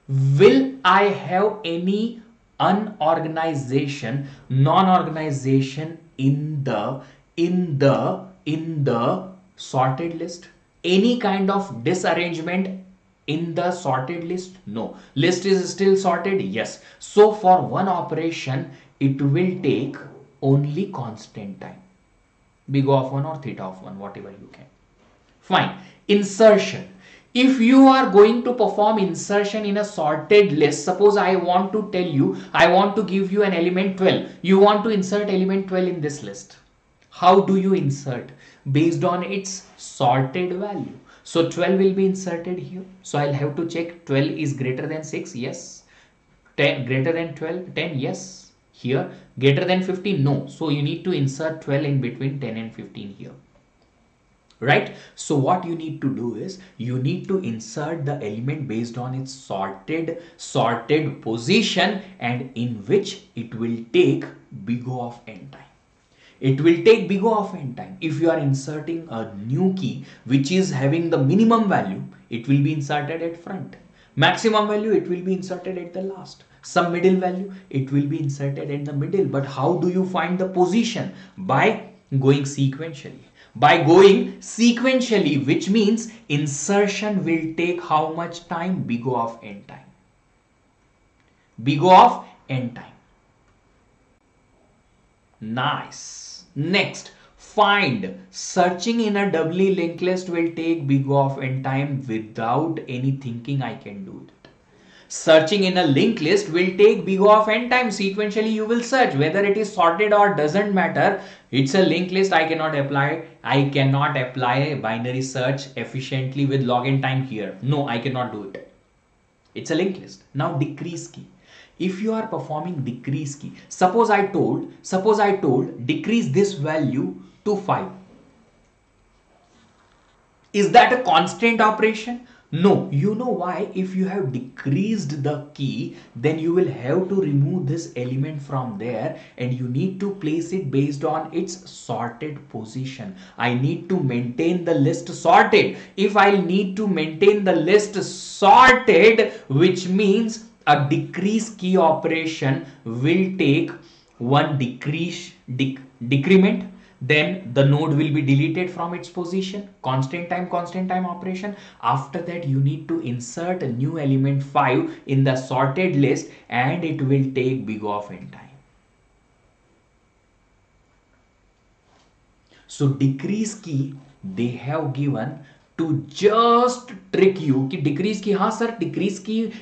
will I have any unorganization, non-organization in the sorted list? Any kind of disarrangement in the sorted list? No. List is still sorted? Yes. So for one operation, it will take only constant time. Big O of 1 or theta of 1, whatever you can. Fine. Insertion. If you are going to perform insertion in a sorted list, suppose I want to tell you, I want to give you an element 12. You want to insert element 12 in this list. How do you insert? Based on its sorted value. So 12 will be inserted here. So I'll have to check 12 is greater than 6. Yes. 10 greater than 12, 10. Yes. Here greater than 15. No. So you need to insert 12 in between 10 and 15 here. Right? So what you need to do is you need to insert the element based on its sorted position, and in which it will take big O of n time. It will take big O of n time. If you are inserting a new key which is having the minimum value, it will be inserted at front. Maximum value, it will be inserted at the last. Some middle value, it will be inserted in the middle. But how do you find the position? By going sequentially. By going sequentially, which means insertion will take how much time? Big O of n time. Big O of n time. Nice. Next, find. Searching in a doubly linked list will take big O of n time. Without any thinking, I can do it. Searching in a linked list will take big O of n time. Sequentially you will search, whether it is sorted or doesn't matter. It's a linked list. I cannot apply binary search efficiently with log n time here. No, I cannot do it. It's a linked list. Now decrease key. If you are performing decrease key, suppose I told decrease this value to 5. Is that a constant operation? No. You know why? If you have decreased the key, then you will have to remove this element from there, and you need to place it based on its sorted position. I need to maintain the list sorted. If I need to maintain the list sorted, which means a decrease key operation will take one decrement, then the node will be deleted from its position. Constant time operation. After that, you need to insert a new element 5 in the sorted list, and it will take big O of n time. So decrease key they have given to just trick you कि decrease key, हाँ sir, decrease key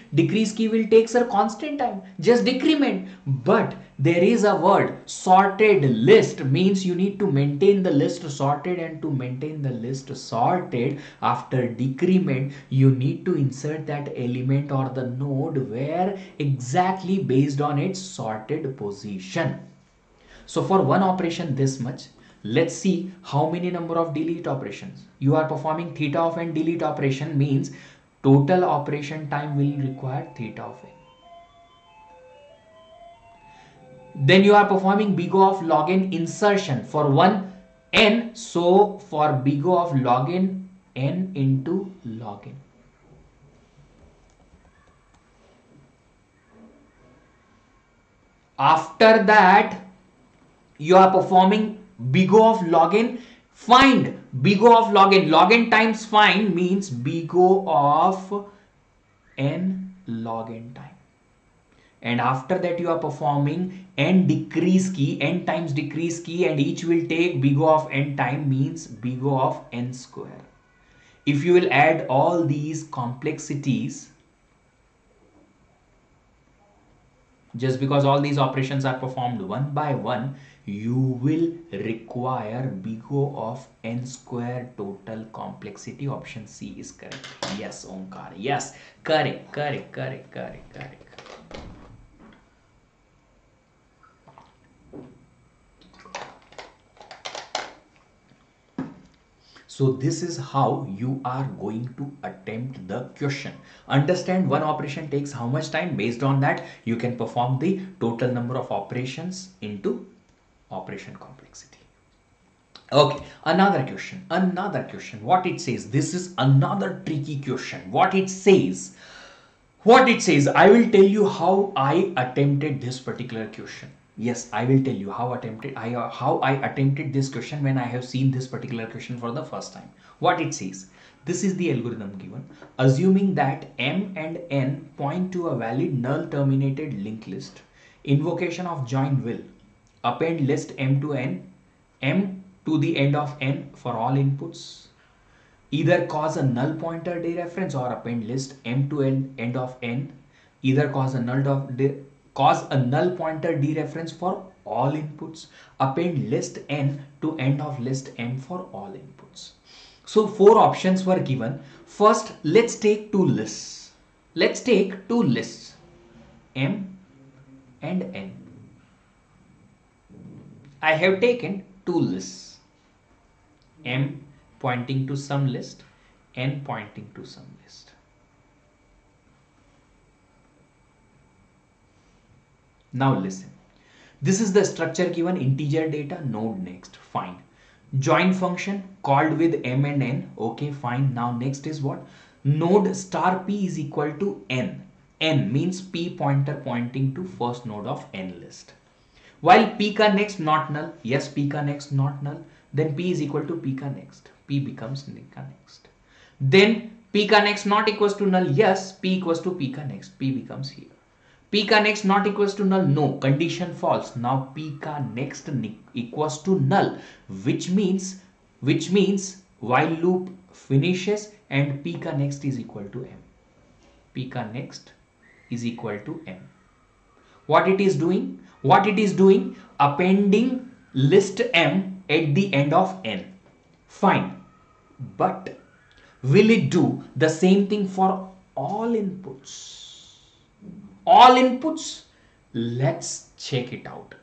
will take sir constant time, just decrement. But there is a word sorted list, means you need to maintain the list sorted, and to maintain the list sorted, after decrement you need to insert that element or the node where exactly based on its sorted position. So for one operation this much. Let's see how many number of delete operations. You are performing theta of n delete operation, means total operation time will require theta of n. Then you are performing big O of log n insertion for one n. So for big O of log n, n into log n. After that, you are performing big O of log n. Find big O of log n. Log n times find means big O of n log n time. And after that, you are performing n decrease key, n times decrease key, and each will take big O of n time, means big O of n square. If you will add all these complexities, Just because all these operations are performed one by one, you will require big O of n square total complexity. Option C is correct. Yes, Omkar. Yes, correct, correct, correct, correct, correct. So this is how you are going to attempt the question. Understand one operation takes how much time. Based on that, you can perform the total number of operations into operation complexity. Okay, another question. Another question. What it says? This is another tricky question. What it says? What it says, I will tell you how I attempted this particular question. Yes, I will tell you how I attempted this question when I have seen this particular question for the first time. What it says, this is the algorithm given. Assuming that m and n point to a valid null terminated linked list, invocation of join will append list m to n, m to the end of n for all inputs, either cause a null pointer dereference or append list m to end of n, either cause a null pointer dereference for all inputs, append list n to end of list m for all inputs. So four options were given. First, let's take two lists. Let's take two lists, m and n. I have taken two lists, m pointing to some list, n pointing to some list. Now listen. This is the structure given: integer data, node next. Fine. Join function called with m and n. Okay, fine. Now next is what? Node star p is equal to n. N means p pointer pointing to first node of n list. While p ka next not null. Yes, p ka next not null. Then p is equal to p ka next. P becomes p ka next. Then p ka next not equals to null. Yes, p equals to p ka next. P becomes here. P ka next not equals to null. No, condition false. Now p ka next equals to null, which means while loop finishes and p ka next is equal to m. P ka next is equal to m. What it is doing? What it is doing? Appending list m at the end of n. Fine. But will it do the same thing for all inputs? All inputs? Let's check it out.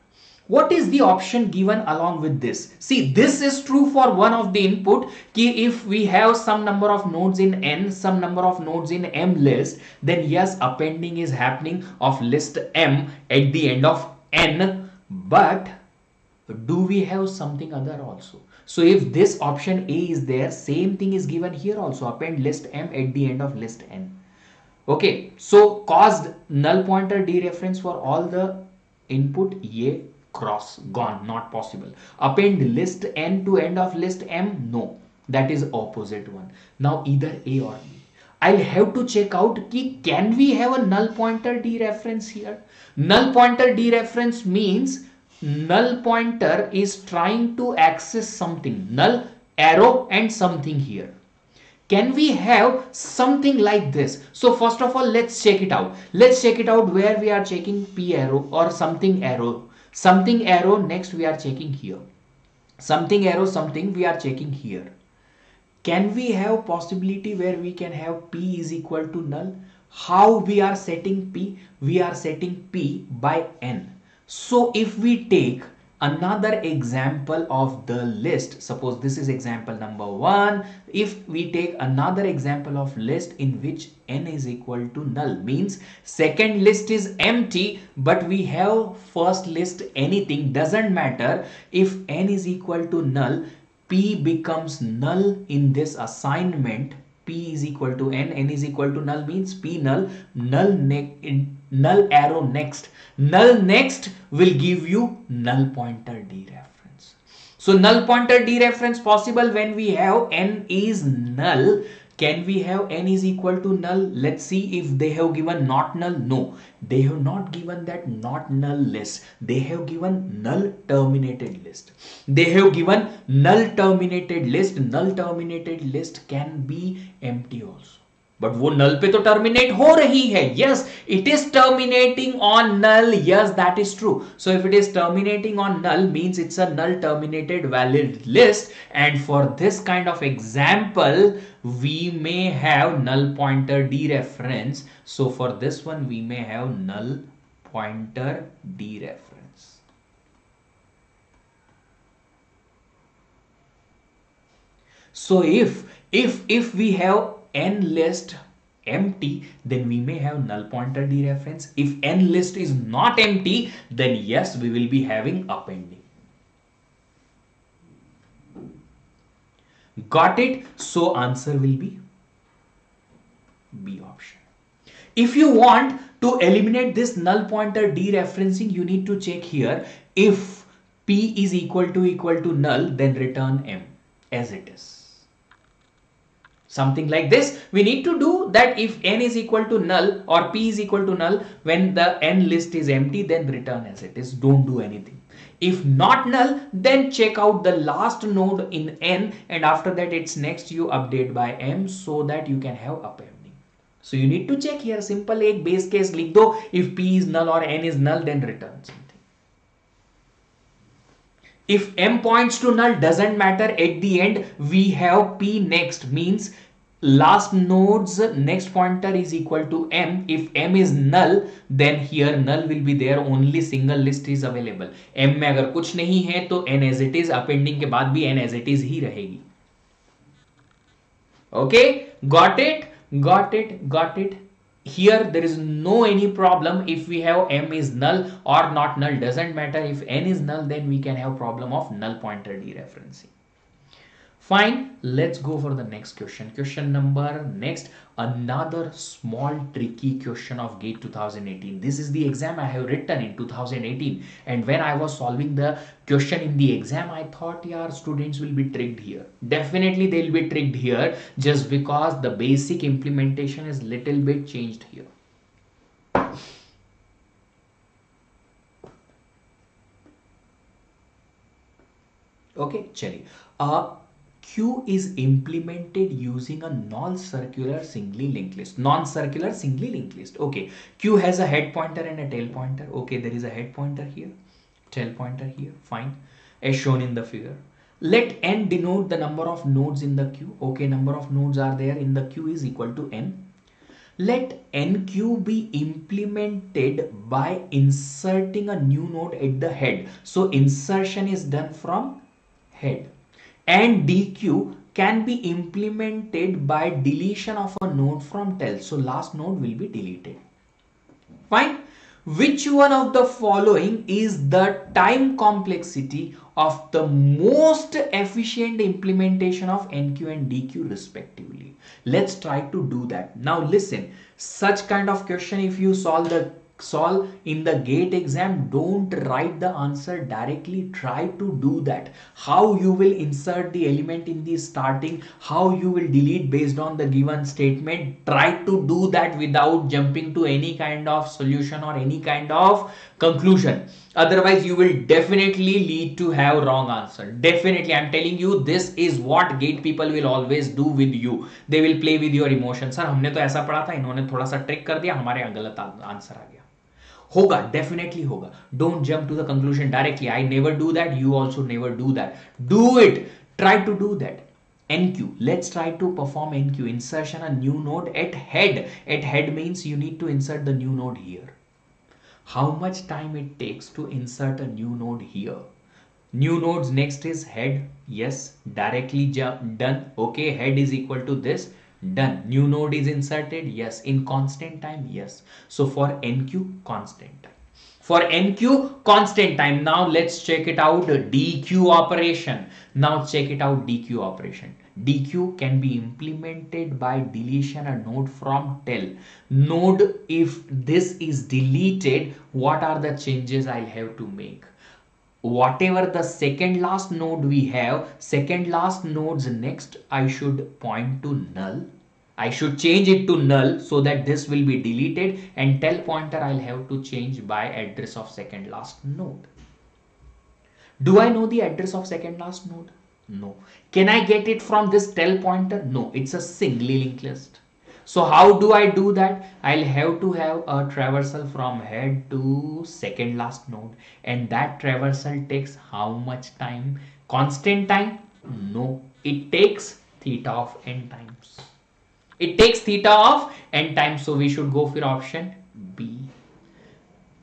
What is the option given along with this? See, this is true for one of the input. If we have some number of nodes in n, some number of nodes in m list, then yes, appending is happening of list m at the end of n. But do we have something other also? So if this option A is there, same thing is given here also, append list m at the end of list n. Okay, so caused null pointer dereference for all the input, A cross, gone, not possible. Append list n to end of list m, no, that is opposite one. Now either A or B. I'll have to check out can we have a null pointer dereference here? Null pointer dereference means null pointer is trying to access something, null arrow and something here. Can we have something like this? So first of all, let's check it out. Let's check it out where we are checking p arrow or something arrow. Something arrow, next we are checking here. Something arrow, something we are checking here. Can we have possibility where we can have p is equal to null? How we are setting p? We are setting p by n. So if we take another example of the list, suppose this is example number 1. If we take another example of list in which n is equal to null, means second list is empty, but we have first list anything, doesn't matter. If n is equal to null, p becomes null in this assignment. P is equal to n is equal to null means p null, null arrow next. Null next will give you null pointer dereference. So null pointer dereference possible when we have n is null. Can we have n is equal to null? Let's see if they have given not null. No, they have not given that not null list. They have given null terminated list. They have given null terminated list. Null terminated list can be empty also. But वो null पे तो terminate हो रही है. Yes, it is terminating on null. Yes, that is true. So if it is terminating on null means it's a null terminated valid list, and for this kind of example we may have null pointer dereference. So for this one we may have null pointer dereference. So if we have n list empty, then we may have null pointer dereference. If n list is not empty, then yes, we will be having appending. Got it? So answer will be B option. If you want to eliminate this null pointer dereferencing, you need to check here. If P is equal to null, then return M as it is. Something like this we need to do, that if n is equal to null or p is equal to null, when the n list is empty, then return as it is. Don't do anything. If not null, then check out the last node in n, and after that its next you update by m, so that you can have appending. So you need to check here. Simple एक base case लिख दो. If p is null or n is null, then return something. If m points to null, doesn't matter. At the end we have p next, means last node's next pointer is equal to m. If m is null, then here null will be there, only single list is available. m में अगर कुछ नहीं है तो n as it is, appending के बाद भी n as it is ही रहेगी. Okay, got it? Got it? Got it? Here there is no any problem. If we have m is null or not null, doesn't matter. If n is null, then we can have problem of null pointer dereferencing. Fine, let's go for the next question. Question number next, another small tricky question of GATE 2018. This is the exam I have written in 2018, and when I was solving the question in the exam, I thought, yeah, students will be tricked here. Definitely they will be tricked here, just because the basic implementation is little bit changed here. Okay, chaliye. Q is implemented using a non-circular singly linked list. Non-circular singly linked list. Okay. Q has a head pointer and a tail pointer. Okay, there is a head pointer here, tail pointer here. Fine. As shown in the figure. Let n denote the number of nodes in the queue. Okay, number of nodes are there in the queue is equal to n. Let nq be implemented by inserting a new node at the head. So insertion is done from head. And dq can be implemented by deletion of a node from tail. So last node will be deleted. Fine. Which one of the following is the time complexity of the most efficient implementation of nq and dq respectively? Let's try to do that. Now listen, such kind of question if you solve in the GATE exam, don't write the answer directly. Try to do that. How you will insert the element in the starting, how you will delete based on the given statement. Try to do that without jumping to any kind of solution or any kind of conclusion. Otherwise you will definitely lead to have wrong answer. Definitely, I'm telling you, this is what GATE people will always do with you. They will play with your emotions. Sir हमने तो ऐसा पढ़ा था, इन्होंने थोड़ा सा trick कर दिया, हमारे यहाँ गलत आंसर आ गया. होगा, डेफिनेटली होगा. Don't jump to the conclusion directly. I never do that, you also never do that. Do it, try to do that. NQ, let's try to perform NQ, insertion a new node at head. At head means you need to insert the new node here. How much time it takes to insert a new node here? New nodes next is head. Yes, directly done. Okay, head is equal to this. Done. New node is inserted. Yes. In constant time. Yes. So for NQ, constant time. For NQ, constant time. Now let's check it out. DQ operation. Now check it out. DQ operation. DQ can be implemented by deletion a node from tail. Node, if this is deleted, what are the changes I'll have to make? Whatever the second last node we have, second last node's next, I should point to null. I should change it to null so that this will be deleted, and tail pointer I'll have to change by address of second last node. Do I know the address of second last node? No. Can I get it from this tail pointer? No. It's a singly linked list. So how do I do that? I'll have to have a traversal from head to second last node, and that traversal takes how much time? Constant time? No, it takes theta of n times. It takes theta of n times, so we should go for option B.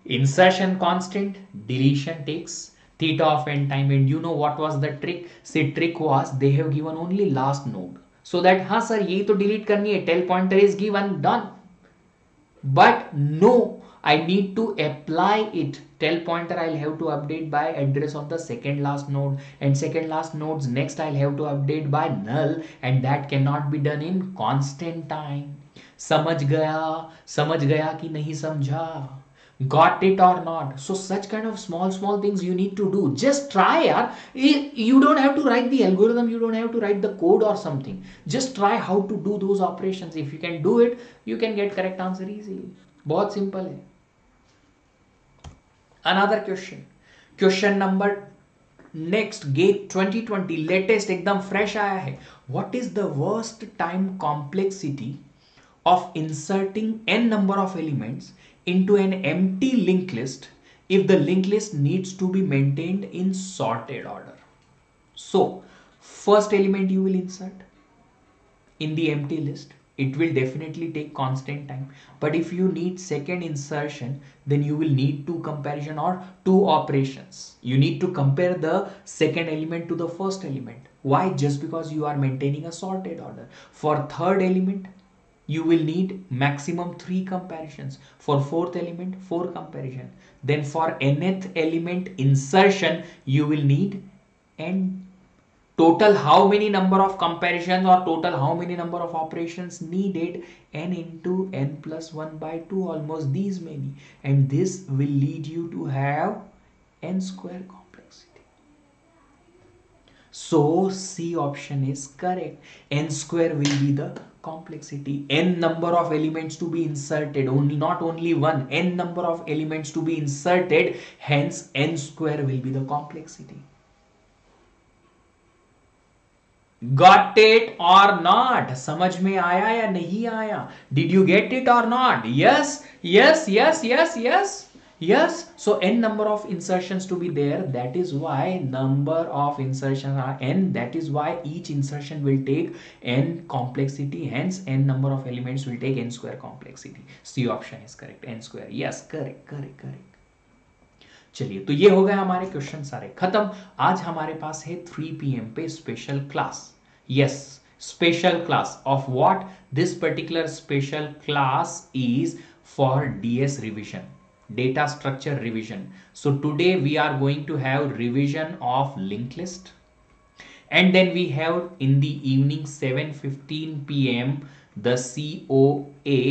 Insertion constant, deletion takes theta of n time, and you know what was the trick? See, trick was they have given only last node, so that हाँ sir ये तो delete करनी है, tel pointer is given, done. But no, I need to apply it. Tel pointer I'll have to update by address of the second last node, and second last nodes next I'll have to update by null, and that cannot be done in constant time. समझ गया कि नहीं समझा? Got it or not? So such kind of small things you need to do. Just try, yaar. You don't have to write the algorithm, you don't have to write the code or something. Just try how to do those operations. If you can do it, you can get correct answer easily. बहुत simple है. Another question. Question number next, GATE 2020 latest एकदम fresh आया है. What is the worst time complexity of inserting n number of elements into an empty linked list if the linked list needs to be maintained in sorted order? So first element you will insert in the empty list, it will definitely take constant time. But if you need second insertion, then you will need two comparison or two operations. You need to compare the second element to the first element. Why? Just because you are maintaining a sorted order. For third element, you will need maximum 3 comparisons. For fourth element, 4 comparison. Then for nth element insertion, you will need n. Total how many number of comparisons or total how many number of operations needed? N into n plus 1 by 2, almost these many. And this will lead you to have n square complexity. So C option is correct. N square will be the complexity. N number of elements to be inserted, not only one, n number of elements to be inserted, hence n square will be the complexity. Got it or not? समझ में आया या नहीं आया? Did you get it or not? Yes, yes, yes, yes, yes. Yes, so n number of insertions to be there, that is why number of insertions are n, that is why each insertion will take n complexity, hence n number of elements will take n square complexity. C option is correct, n square. Yes, correct. चलिए, तो ये हो गए हमारे question सारे खत्म. आज हमारे पास है 3 PM पे special class. Yes, special class of what? This particular special class is for DS revision, data structure revision. So today we are going to have revision of linked list, and then we have in the evening 7:15 PM the COA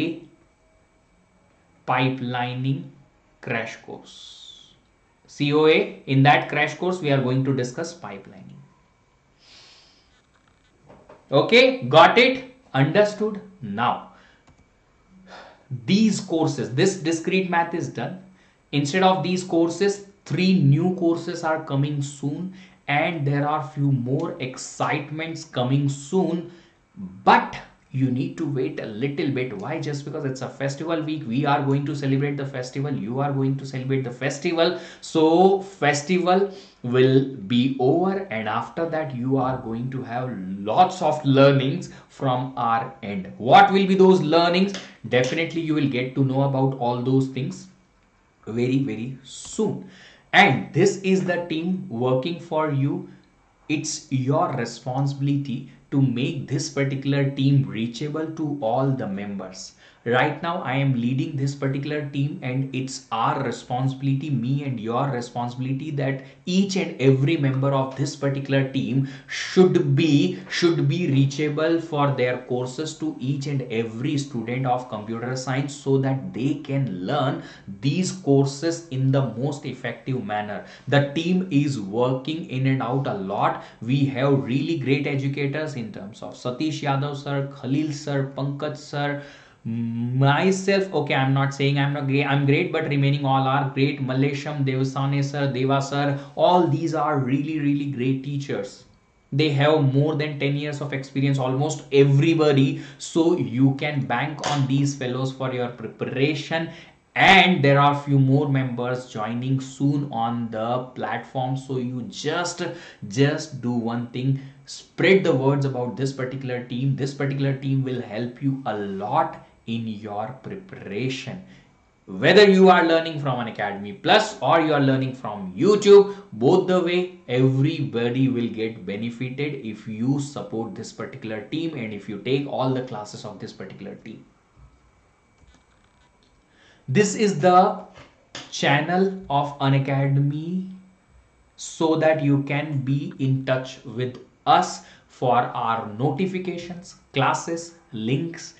pipelining crash course. COA, in that crash course we are going to discuss pipelining. Okay, got it? Understood? Now these courses, this discrete math is done. Instead of these courses, 3 new courses are coming soon, and there are few more excitements coming soon, but you need to wait a little bit. Why? Just because it's a festival week, we are going to celebrate the festival, you are going to celebrate the festival, so festival will be over, and after that you are going to have lots of learnings from our end. What will be those learnings? Definitely you will get to know about all those things very soon. And this is the team working for you. It's your responsibility to make this particular team reachable to all the members. Right now I am leading this particular team, and it's our responsibility, me and your responsibility, that each and every member of this particular team should be reachable for their courses to each and every student of computer science, so that they can learn these courses in the most effective manner. The team is working in and out a lot. We have really great educators in terms of Satish Yadav sir, Khalil sir, Pankaj sir, myself. Okay, I'm not saying I'm great, but remaining all are great. Mallesham, Devasane sir, Deva sir, all these are really great teachers. They have more than 10 years of experience, almost everybody. So you can bank on these fellows for your preparation. And there are few more members joining soon on the platform. So you just do one thing, spread the words about this particular team. This particular team will help you a lot in your preparation. Whether you are learning from Unacademy Plus or you are learning from YouTube, both the way, everybody will get benefited if you support this particular team and if you take all the classes of this particular team. This is the channel of Unacademy, so that you can be in touch with us for our notifications, classes, links,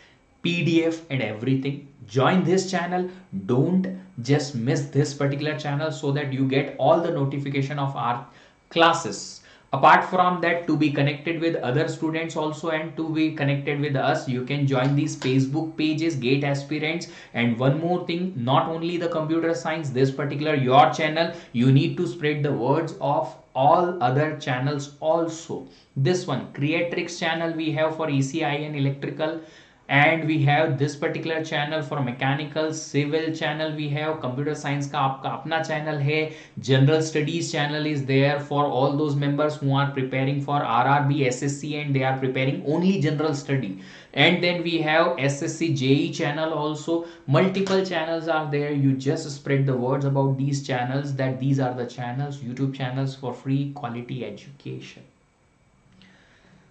PDF and everything. Join this channel. Don't just miss this particular channel, so that you get all the notification of our classes. Apart from that, to be connected with other students also and to be connected with us, you can join these Facebook pages, Gate Aspirants. And one more thing, not only the computer science, this particular your channel, you need to spread the words of all other channels also. This one, Creatrix channel we have for ECI and electrical, and we have this particular channel for mechanical, civil channel we have, computer science का आपका अपना channel है, general studies channel is there for all those members who are preparing for RRB, SSC and they are preparing only general study. And then we have SSC JE channel also. Multiple channels are there. You just spread the words about these channels, that these are the channels, YouTube channels for free quality education.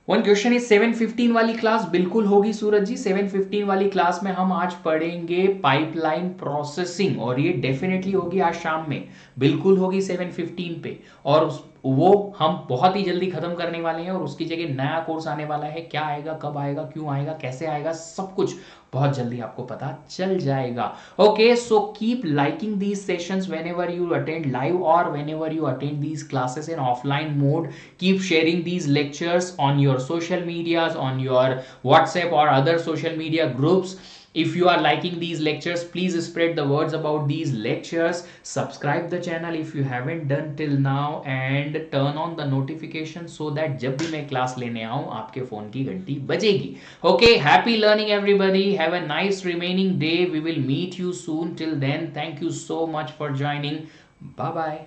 One question is 7:15 वाली class बिल्कुल होगी सूरज जी। 7:15 वाली class में हम आज पढ़ेंगे pipeline processing, और ये डेफिनेटली होगी आज शाम में, बिल्कुल होगी 7:15 पे। और वो हम बहुत ही जल्दी खत्म करने वाले हैं, और उसकी जगह नया कोर्स आने वाला है। क्या आएगा, कब आएगा, क्यों आएगा, कैसे आएगा, सब कुछ बहुत जल्दी आपको पता चल जाएगा। Okay, so keep liking these sessions whenever you attend live और whenever you attend these classes in offline mode. Keep sharing these lectures on your social medias, on your WhatsApp or other social media groups. If you are liking these lectures, please spread the words about these lectures. Subscribe the channel if you haven't done till now, and turn on the notification so that जब भी मैं class लेने आऊं आपके phone की घंटी बजेगी। Okay, happy learning everybody. Have a nice remaining day. We will meet you soon. Till then, thank you so much for joining. Bye bye.